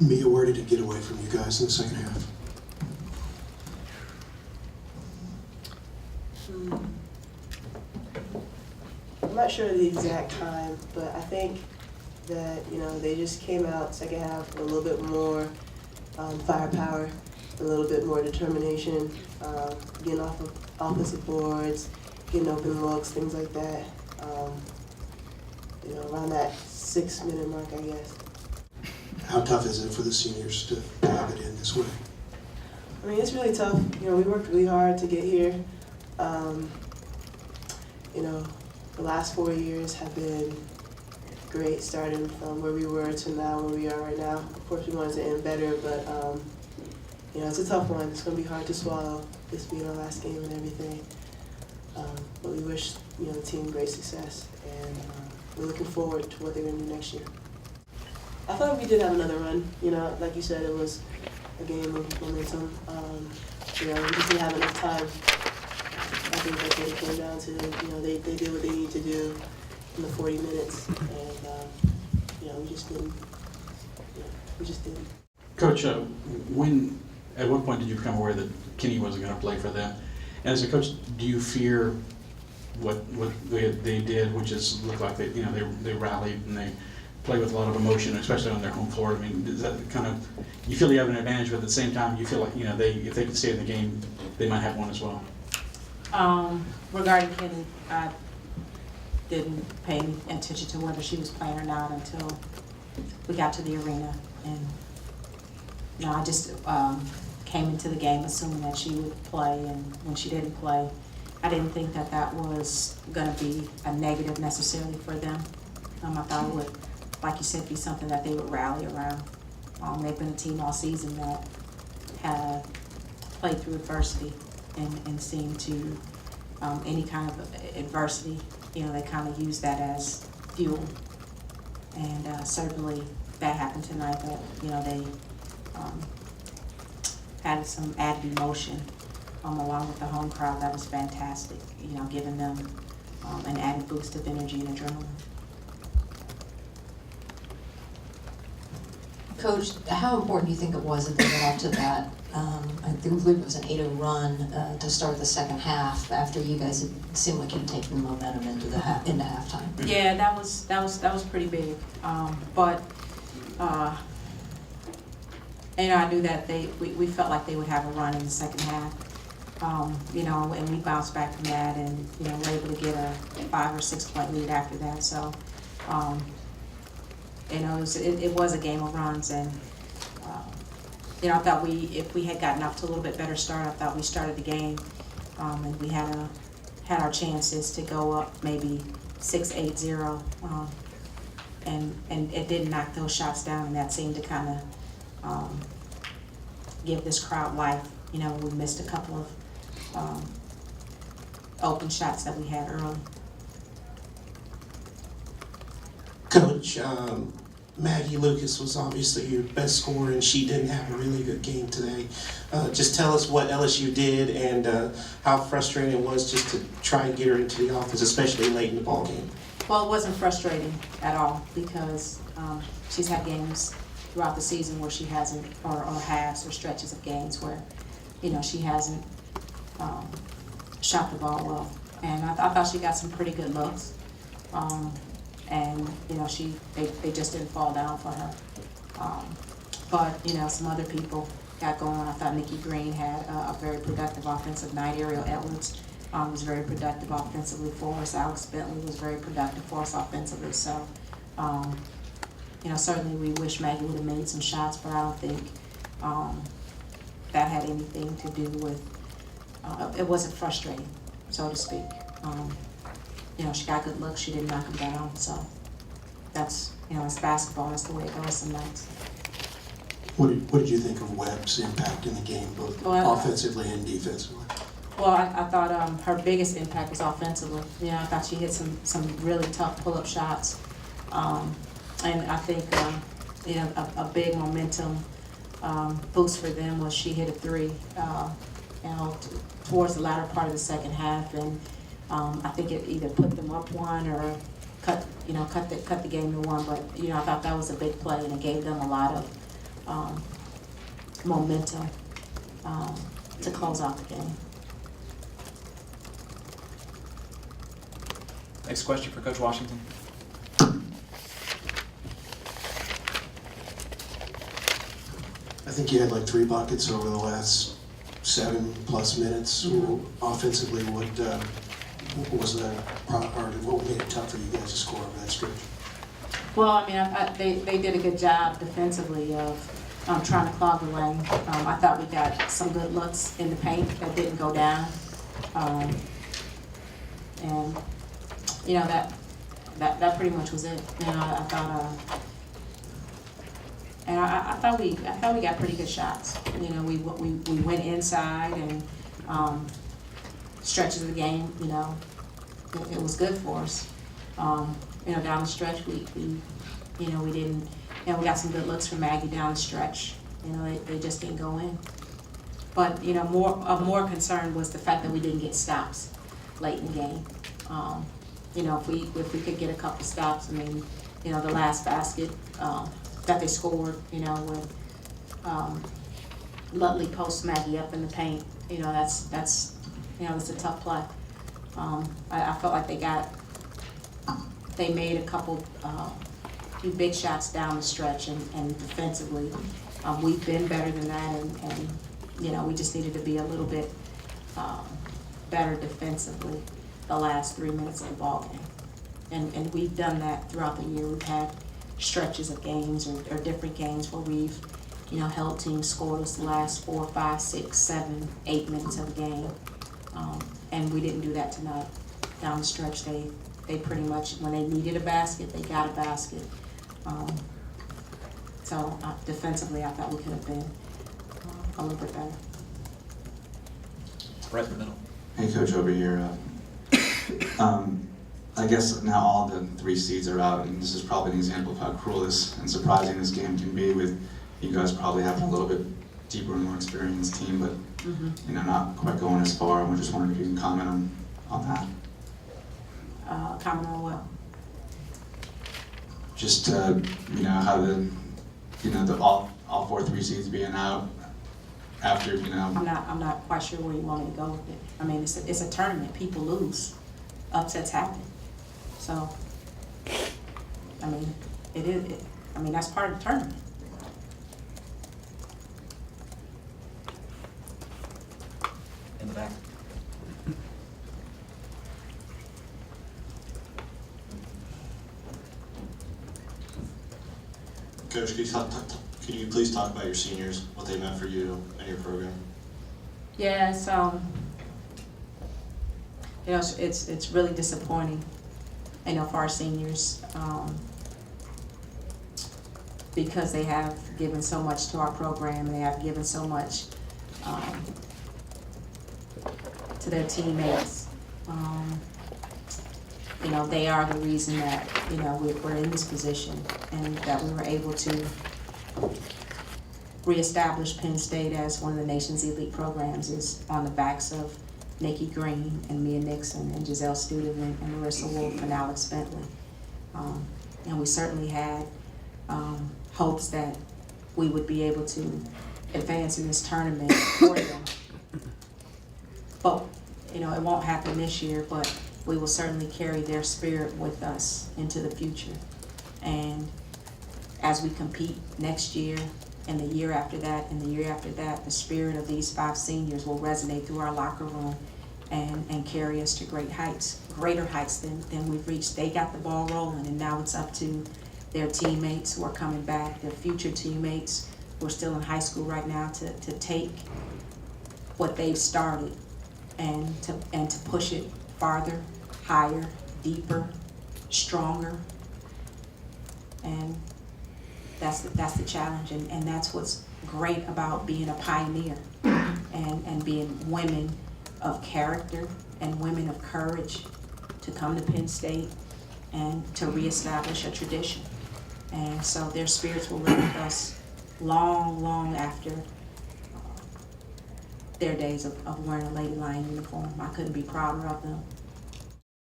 Mia, where did it get away from you guys in the second half? I'm not sure the exact time, but I think that, they just came out second half with a little bit more firepower, a little bit more determination, getting off of offensive boards, getting open looks, things like that. Around that 6-minute mark, I guess. How tough is it for the seniors to have it in this way? I mean, it's really tough. We worked really hard to get here. The last 4 years have been great, starting from where we were to now where we are right now. Of course, we wanted to end better, but it's a tough one. It's going to be hard to swallow, this being our last game and everything. But we wish the team great success, and we're looking forward to what they're going to do next year. I thought we did have another run. Like you said, it was a game of momentum. We just didn't have enough time. I think that's what it came down to. They did what they need to do in the 40 minutes, and we just didn't. We just didn't. Coach, at what point did you become aware that Kenny wasn't going to play for them? And as a coach, do you fear what they did, which is look like they rallied and they play with a lot of emotion, especially on their home floor? I mean, does that kind of, you feel you have an advantage, but at the same time, you feel like if they can stay in the game, they might have one as well. Regarding Kenny, I didn't pay any attention to whether she was playing or not until we got to the arena, and I just came into the game assuming that she would play, and when she didn't play, I didn't think that was going to be a negative necessarily for them. I thought it would, like you said, be something that they would rally around. They've been a team all season that have played through adversity and seemed to, any kind of adversity, they kind of use that as fuel. And certainly that happened tonight, that, they had some added emotion along with the home crowd. That was fantastic, giving them an added boost of energy and adrenaline. Coach, how important do you think it was that they got off to that, I believe it was an 8-0 run to start the second half after you guys, it seemed like you'd taken the momentum into halftime? Yeah, that was pretty big. But I knew that we felt like they would have a run in the second half. And we bounced back from that, and were able to get a 5 or 6 point lead after that. So it was a game of runs, and I thought if we had gotten off to a little bit better start, I thought we started the game, and we had our chances to go up maybe 6-8-0, and it didn't knock those shots down, and that seemed to kind of give this crowd life. We missed a couple of open shots that we had early. Coach, Maggie Lucas was obviously your best scorer, and she didn't have a really good game today. Just tell us what LSU did and how frustrating it was just to try and get her into the offense, especially late in the ball game. Well, it wasn't frustrating at all, because she's had games throughout the season where she hasn't, or halves or stretches of games where, she hasn't shot the ball well. And I thought she got some pretty good looks. And they just didn't fall down for her. But some other people got going. I thought Nikki Green had a very productive offensive night. Ariel Edwards was very productive offensively for us. Alex Bentley was very productive for us offensively. So, certainly we wish Maggie would have made some shots, but I don't think that had anything to do with. It wasn't frustrating, so to speak. She got good looks, she didn't knock them down, so that's, it's basketball, that's the way it goes some nights. What did you think of Webb's impact in the game, both offensively and defensively? Well, I thought her biggest impact was offensively. I thought she hit some really tough pull-up shots. And I think, a big momentum boost for them was she hit a 3, towards the latter part of the second half, and I think it either put them up 1 or cut the game to 1. But I thought that was a big play, and it gave them a lot momentum to close out the game. Next question for Coach Washington. I think you had like 3 buckets over the last 7+ minutes. Offensively, what was the what made it tough for you guys to score over that stretch? Well, I mean, they did a good job defensively of trying to clog the lane. I thought we got some good looks in the paint that didn't go down. And, you know, that pretty much was it. You know, I thought, and I thought we got pretty good shots. You know, we went inside and stretches of the game, you know, it was good for us. You know, down the stretch, we didn't, you know, we got some good looks from Maggie down the stretch. You know, they just didn't go in. But, you know, more concern was the fact that we didn't get stops late in the game. You know, if we could get a couple stops, I mean, you know, the last basket that they scored, you know, with Lutley post Maggie up in the paint, you know, that's you know, it's a tough play. I felt like they made a couple few big shots down the stretch, and defensively, we've been better than that, and you know, we just needed to be a little bit better defensively the last 3 minutes of the ball game, and we've done that throughout the year. We've had stretches of games or different games where we've, you know, held teams scoreless the last 4, 5, 6, 7, 8 minutes of the game, and we didn't do that tonight. Down the stretch, they pretty much, when they needed a basket, they got a basket. So defensively, I thought we could have been a little bit better. Right in the middle. Hey, Coach, over here. I guess now all the 3 seeds are out, and this is probably an example of how cruel this and surprising this game can be, with you guys probably having a little bit deeper and more experienced team, but you know, not quite going as far. I'm just wondering if you can comment on that. Comment on what? Just you know, how the all 4 3 seeds being out after, you know. I'm not quite sure where you want me to go with it. I mean, it's a tournament. People lose. Upsets happen. So, I mean, I mean, that's part of the tournament. In the back. Coach, could you please talk about your seniors, what they meant for you and your program? Yeah, it's you know, it's really disappointing, you know, for our seniors, because they have given so much to our program, and they have given so much to their teammates. You know, they are the reason that, you know, we're in this position, and that we were able to reestablish Penn State as one of the nation's elite programs is on the backs of Nikki Green and Mia Nixon and Giselle Student and Marissa Wolf and Alex Bentley. And we certainly had hopes that we would be able to advance in this tournament for them. But, you know, it won't happen this year, but we will certainly carry their spirit with us into the future. And as we compete next year, and the year after that, and the year after that, the spirit of these 5 seniors will resonate through our locker room and carry us to greater heights than we've reached. They got the ball rolling, and now it's up to their teammates who are coming back, their future teammates who are still in high school right now, to take what they've started and to push it farther, higher, deeper, stronger. And that's the challenge, and that's what's great about being a pioneer and being women of character and women of courage to come to Penn State and to reestablish a tradition. And so their spirits will live with us long, long after their days of wearing a Lady Lion uniform. I couldn't be prouder of them.